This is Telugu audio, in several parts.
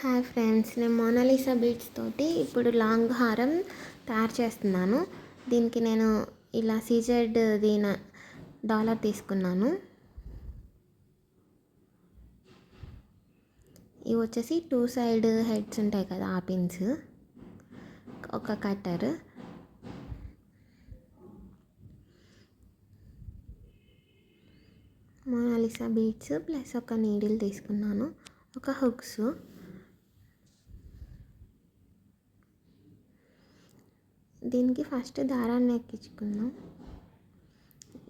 హాయ్ ఫ్రెండ్స్, నేను మోనాలిసా బీడ్స్ తోటి ఇప్పుడు లాంగ్ హారం తయారు చేస్తున్నాను. దీనికి నేను ఇలా సీజెడ్ దీని డాలర్ తీసుకున్నాను. ఇవి వచ్చేసి 2 సైడ్ హెడ్స్ ఉంటాయి కదా, ఆ పిన్స్, ఒక కట్టర్, మోనాలిసా బీడ్స్ ప్లస్ ఒక నీడిల్ తీసుకున్నాను, ఒక హుక్స్. దీనికి ఫస్ట్ దారాన్ని ఎక్కించుకుందాం.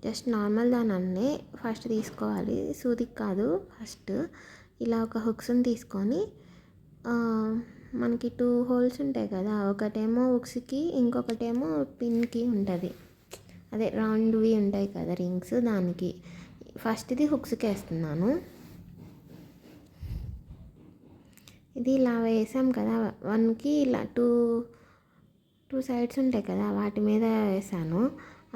జస్ట్ నార్మల్ దానాన్నే ఫస్ట్ తీసుకోవాలి, సూదికి కాదు. ఫస్ట్ ఇలా ఒక హుక్స్ని తీసుకొని మనకి 2 హోల్స్ ఉంటాయి కదా, ఒకటేమో హుక్స్కి ఇంకొకటేమో పిన్కి ఉంటుంది. అదే రౌండ్వి ఉంటాయి కదా రింగ్స్, దానికి ఫస్ట్ది హుక్స్కి వేస్తున్నాను. ఇది ఇలా వేసాం కదా, వన్కి ఇలా టూ సైడ్స్ ఉంటాయి కదా, వాటి మీద వేసాను.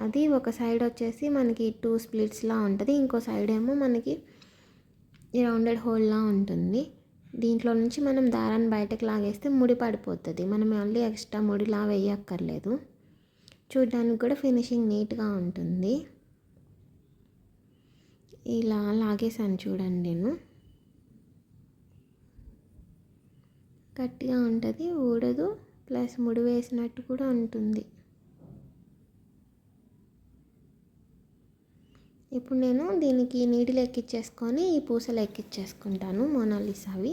అది ఒక సైడ్ వచ్చేసి మనకి 2 స్ప్లిట్స్లా ఉంటుంది, ఇంకో సైడ్ ఏమో మనకి రౌండెడ్ హోల్లా ఉంటుంది. దీంట్లో నుంచి మనం దారాన్ని బయటకు లాగేస్తే ముడి పడిపోతుంది. మనం మళ్ళీ ఎక్స్ట్రా ముడిలా వేయక్కర్లేదు. చూడ్డానికి కూడా ఫినిషింగ్ నీట్గా ఉంటుంది. ఇలా లాగేసాను చూడండి. నేను గట్టిగా ఉంటుంది, ఊడదు, ప్లస్ ముడి వేసినట్టు కూడా ఉంటుంది. ఇప్పుడు నేను దీనికి నీడిల్ ఎక్కించేసుకొని ఈ పూసలు ఎక్కించేసుకుంటాను మోనాలిసావి.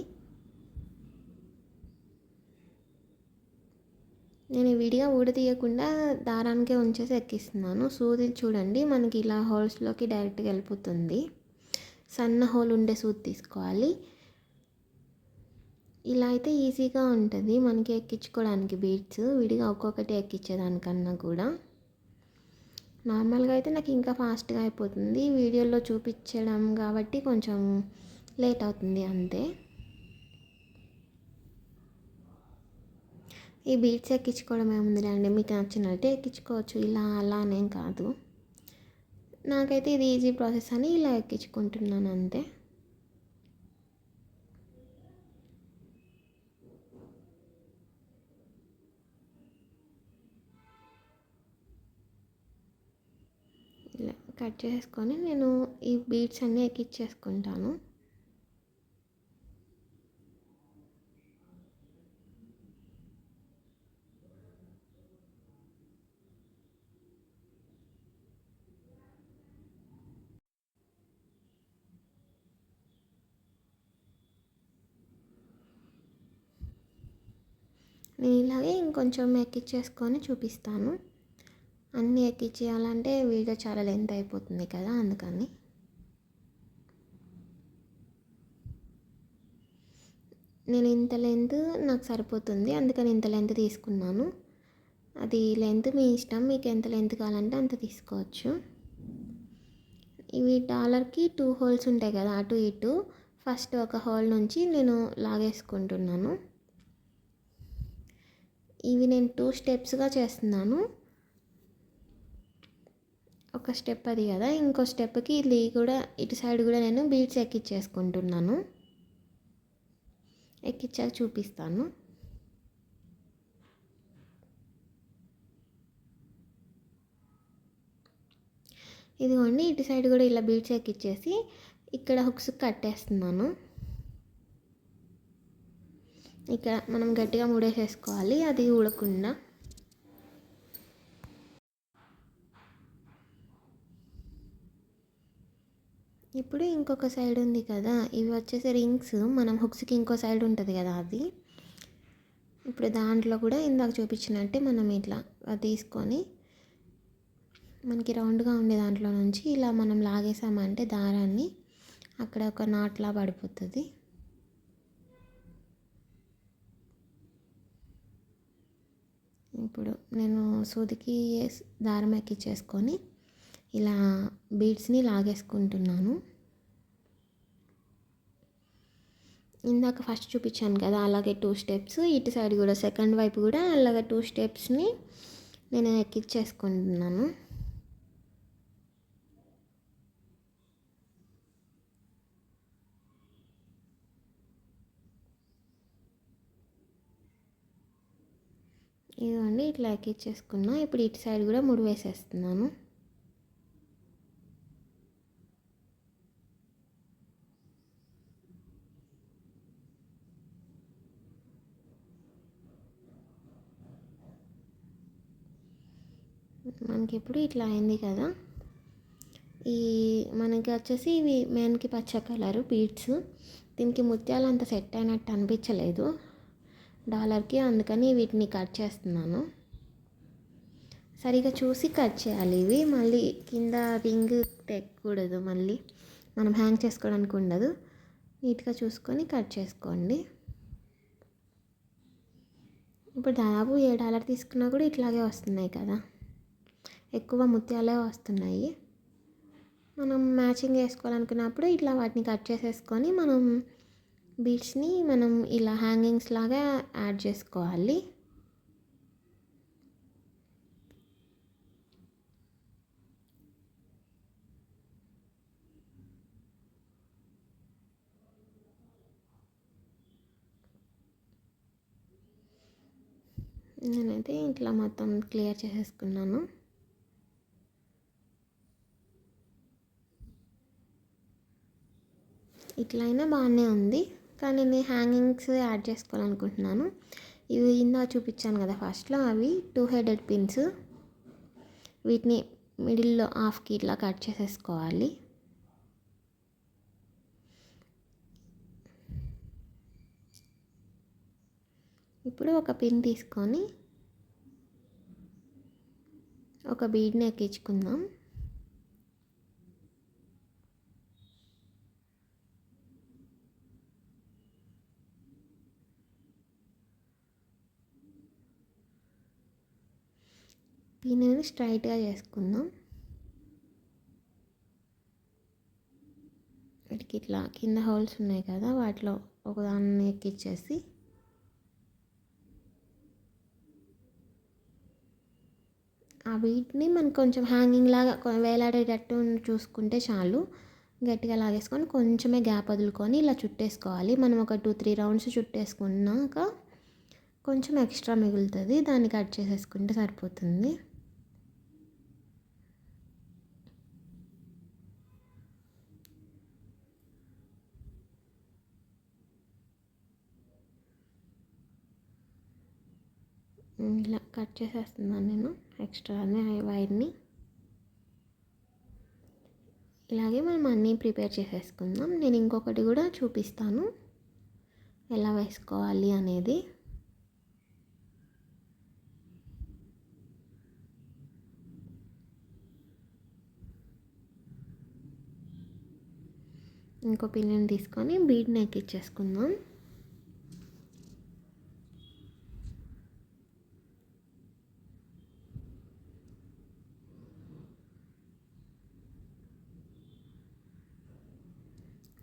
నేను విడిగా ఊడతీయకుండా దారానికే ఉంచేసి ఎక్కిస్తున్నాను. సూది చూడండి, మనకి ఇలా హోల్స్లోకి డైరెక్ట్గా వెళ్ళిపోతుంది. సన్న హోల్ ఉండే సూది తీసుకోవాలి. ఇలా అయితే ఈజీగా ఉంటుంది మనకి ఎక్కించుకోవడానికి బీడ్స్, విడిగా ఒక్కొక్కటి ఎక్కించేదానికన్నా కూడా. నార్మల్గా అయితే నాకు ఇంకా ఫాస్ట్గా అయిపోతుంది, వీడియోలో చూపించడం కాబట్టి కొంచెం లేట్ అవుతుంది అంతే. ఈ బీడ్స్ ఎక్కించుకోవడం ఏముందిలేండి, మీకు నచ్చినట్టు ఎక్కించుకోవచ్చు, ఇలా అలా అనేం కాదు. నాకైతే ఇది ఈజీ ప్రాసెస్ అని ఇలా ఎక్కించుకుంటున్నాను అంతే. ఇలా కట్ చేసుకొని నేను ఈ బీడ్స్ అన్నీ ఎక్కించేసుకుంటాను. నేను ఇలాగే ఇంకొంచెం ఎక్కించేసుకొని చూపిస్తాను. అన్నీ ఎక్కించేయాలంటే వీడియో చాలా లెంత్ అయిపోతుంది కదా, అందుకని. నేను ఇంత లెంత్ నాకు సరిపోతుంది, అందుకని ఇంత లెంత్ తీసుకున్నాను. అది లెంత్ మీ ఇష్టం, మీకు ఎంత లెంత్ కావాలంటే అంత తీసుకోవచ్చు. ఇవి డాలర్కి 2 హోల్స్ ఉంటాయి కదా, అటు ఇటు. ఫస్ట్ ఒక హోల్ నుంచి నేను లాగేసుకుంటున్నాను. ఇవి నేను 2 స్టెప్స్గా చేస్తున్నాను. ఒక స్టెప్ అది కదా, ఇంకో స్టెప్కి ఇది కూడా, ఇటు సైడ్ కూడా నేను బీడ్స్ ఎక్కించేసుకుంటున్నాను. ఎక్కించాక చూపిస్తాను. ఇదిగోండి, ఇటు సైడ్ కూడా ఇలా బీడ్స్ ఎక్కించేసి ఇక్కడ హుక్స్ కట్టేస్తున్నాను. ఇక్కడ మనం గట్టిగా ముడేసేసుకోవాలి, అది ఊడకుండా. ఇప్పుడు ఇంకొక సైడ్ ఉంది కదా, ఇవి వచ్చేసి రింగ్స్, మనం హుక్స్కి ఇంకో సైడ్ ఉంటుంది కదా, అది. ఇప్పుడు దాంట్లో కూడా ఇందాక చూపించినట్టే మనం ఇట్లా తీసుకొని మనకి రౌండ్గా ఉండే దాంట్లో నుంచి ఇలా మనం లాగేసామంటే దారాన్ని, అక్కడ ఒక నాట్లా పడిపోతుంది. ఇప్పుడు నేను సూదికి దారం ఎక్కించేసుకొని ఇలా బీడ్స్ని లాగేసుకుంటున్నాను. ఇందాక ఫస్ట్ చూపించాను కదా, అలాగే 2 స్టెప్స్, ఇటు సైడ్ కూడా సెకండ్ వైపు కూడా అలాగే 2 స్టెప్స్ని నేను ఎక్కించేసుకుంటున్నాను. ఇదిగోండి ఇట్లా ఎక్కించేసుకున్నా. ఇప్పుడు ఇటు సైడ్ కూడా ముడి వేసేస్తున్నాను. మనకి ఇప్పుడు ఇట్లా అయింది కదా. ఈ మనకి వచ్చేసి ఇవి మెయిన్కి పచ్చ కలరు బీడ్స్. దీనికి ముత్యాలు అంత సెట్ అయినట్టు అనిపించలేదు డాలర్కి, అందుకని వీటిని కట్ చేస్తున్నాను. సరిగా చూసి కట్ చేయాలి ఇవి, మళ్ళీ కింద రింగ్ తెగకూడదు, మళ్ళీ మనం హ్యాంగ్ చేసుకోవడానికి ఉండదు. నీట్గా చూసుకొని కట్ చేసుకోండి. ఇప్పుడు దాదాపు $7 తీసుకున్నా కూడా ఇట్లాగే వస్తున్నాయి కదా, ఎక్కువ ముత్యాలే వస్తున్నాయి. మనం మ్యాచింగ్ వేసుకోవాలనుకున్నప్పుడు ఇట్లా వాటిని కట్ చేసేసుకొని మనం బీడ్స్ని మనం ఇలా హ్యాంగింగ్స్ లాగా యాడ్ చేసుకోవాలి. నేనైతే ఇట్లా మొత్తం క్లియర్ చేసేసుకున్నాను. ఇట్లా అయినా బాగానే ఉంది, కానీ నేను హ్యాంగింగ్స్ యాడ్ చేసుకోవాలనుకుంటున్నాను. ఇవి ఇందా చూపించాను కదా ఫస్ట్లో, అవి 2 హెడెడ్ పిన్స్. వీటిని మిడిల్లో హాఫ్కి ఇట్లా కట్ చేసేసుకోవాలి. ఇప్పుడు ఒక పిన్ తీసుకొని ఒక బీడ్ని ఎక్కించుకుందాం. పిన్ స్ట్రైట్గా చేసుకుందాం. వీటికి ఇట్లా కింద హోల్స్ ఉన్నాయి కదా, వాటిలో ఒకదాన్ని ఎక్కించేసి ఆ బీట్ని మనకు కొంచెం హ్యాంగింగ్ లాగా వేలాడేటట్టు చూసుకుంటే చాలు. గట్టిగా లాగేసుకొని కొంచెమే గ్యాప్ వదులుకొని ఇలా చుట్టేసుకోవాలి. మనం ఒక 2-3 రౌండ్స్ చుట్టేసుకున్నాక కొంచెం ఎక్స్ట్రా మిగులుతుంది, దాన్ని కట్ చేసేసుకుంటే సరిపోతుంది. ఇలా కట్ చేసేస్తున్నాను నేను ఎక్స్ట్రా వైర్ని. ఇలాగే మనం అన్నీ ప్రిపేర్ చేసేసుకుందాం. నేను ఇంకొకటి కూడా చూపిస్తాను ఎలా వేసుకోవాలి అనేది. ఇంకో పిన్ని తీసుకొని బీడ్ని ఎక్కించేసుకుందాం.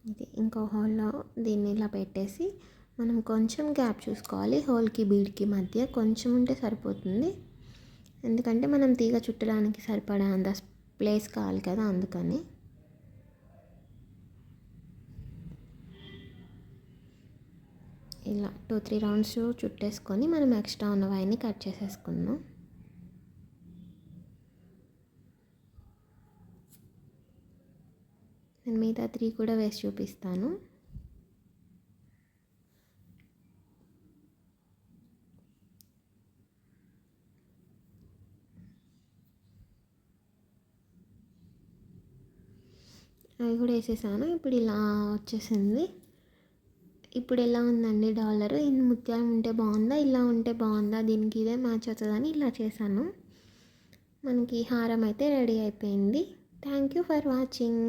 ఇది ఇంకో హోల్లో దీన్ని ఇలా పెట్టేసి మనం కొంచెం గ్యాప్ చూసుకోవాలి. హోల్కి బీడ్కి మధ్య కొంచెం ఉంటే సరిపోతుంది, ఎందుకంటే మనం తీగ చుట్టడానికి సరిపడా అంత ప్లేస్ కావాలి కదా, అందుకని. ఇలా 2-3 రౌండ్స్ చుట్టేసుకొని మనం ఎక్స్ట్రా ఉన్న వైర్ని కట్ చేసేసుకుందాం. నేను మిగతా 3 కూడా వేసి చూపిస్తాను. అవి కూడా వేసేసాను. ఇప్పుడు ఇలా వచ్చేసింది. ఇప్పుడు ఎలా ఉందండి డాలర్? ఇన్ని ముత్యాలు ఉంటే బాగుందా, ఇలా ఉంటే బాగుందా, దీనికి ఇదే మ్యాచ్ అవుతుందని ఇలా చేశాను. మనకి హారం అయితే రెడీ అయిపోయింది. Thank you for watching.